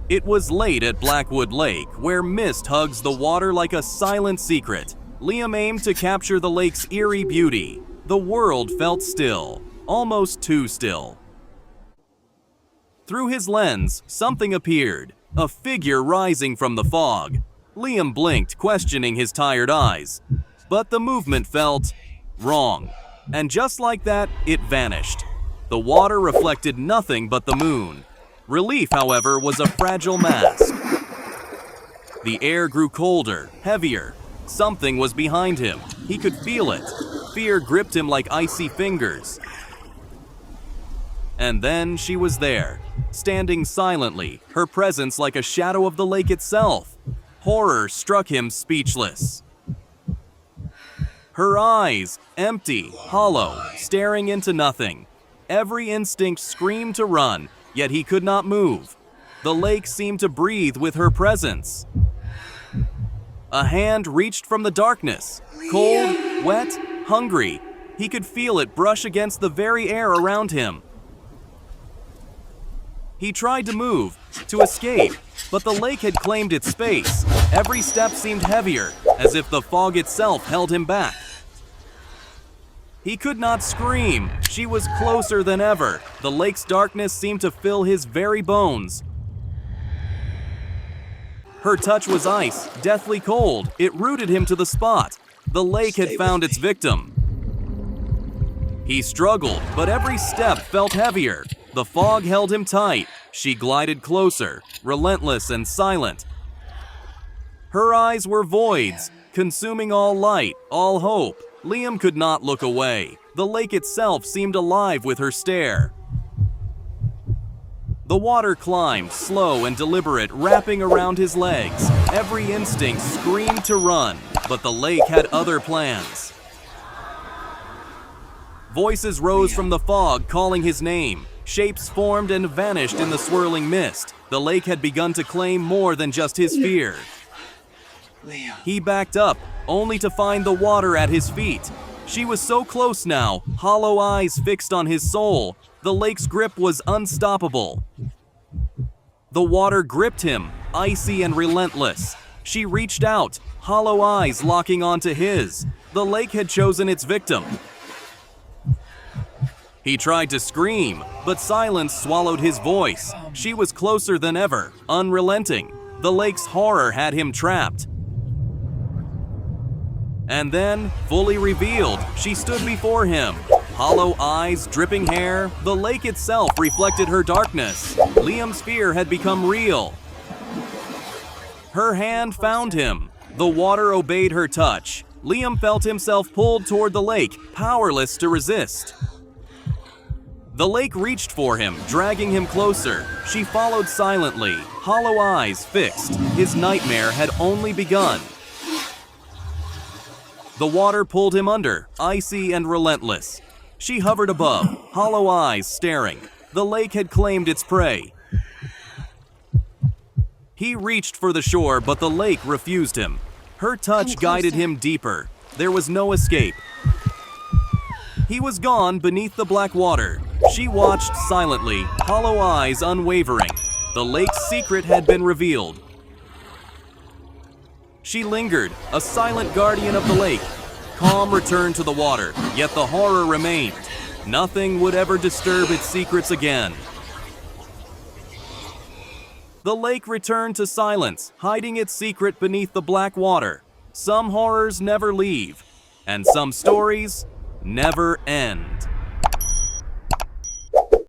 It was late at Blackwood Lake, where mist hugs the water like a silent secret. Liam aimed to capture the lake's eerie beauty. The world felt still, almost too still. Through his lens, something appeared, a figure rising from the fog. Liam blinked, questioning his tired eyes. But the movement felt wrong. And just like that, it vanished. The water reflected nothing but the moon. Relief, however, was a fragile mask. The air grew colder, heavier. Something was behind him. He could feel it. Fear gripped him like icy fingers. And then she was there, standing silently, her presence like a shadow of the lake itself. Horror struck him speechless. Her eyes, empty, hollow, staring into nothing. Every instinct screamed to run, yet he could not move. The lake seemed to breathe with her presence. A hand reached from the darkness, cold, wet, hungry. He could feel it brush against the very air around him. He tried to move, to escape, but the lake had claimed its space. Every step seemed heavier, as if the fog itself held him back. He could not scream. She was closer than ever. The lake's darkness seemed to fill his very bones. Her touch was ice, deathly cold. It rooted him to the spot. The lake had found its victim. He struggled, but every step felt heavier. The fog held him tight. She glided closer, relentless and silent. Her eyes were voids, consuming all light, all hope. Liam could not look away. The lake itself seemed alive with her stare. The water climbed, slow and deliberate, wrapping around his legs. Every instinct screamed to run, but the lake had other plans. Voices rose from the fog, calling his name. Shapes formed and vanished in the swirling mist. The lake had begun to claim more than just his fear. He backed up, only to find the water at his feet. She was so close now, hollow eyes fixed on his soul. The lake's grip was unstoppable. The water gripped him, icy and relentless. She reached out, hollow eyes locking onto his. The lake had chosen its victim. He tried to scream, but silence swallowed his voice. She was closer than ever, unrelenting. The lake's horror had him trapped. And then, fully revealed, she stood before him. Hollow eyes, dripping hair, the lake itself reflected her darkness. Liam's fear had become real. Her hand found him. The water obeyed her touch. Liam felt himself pulled toward the lake, powerless to resist. The lake reached for him, dragging him closer. She followed silently, hollow eyes fixed. His nightmare had only begun. The water pulled him under, icy and relentless. She hovered above, hollow eyes staring. The lake had claimed its prey. He reached for the shore, but the lake refused him. Her touch guided him deeper. There was no escape. He was gone beneath the black water. She watched silently, hollow eyes unwavering. The lake's secret had been revealed. She lingered, a silent guardian of the lake. Calm returned to the water, yet the horror remained. Nothing would ever disturb its secrets again. The lake returned to silence, hiding its secret beneath the black water. Some horrors never leave, and some stories never end.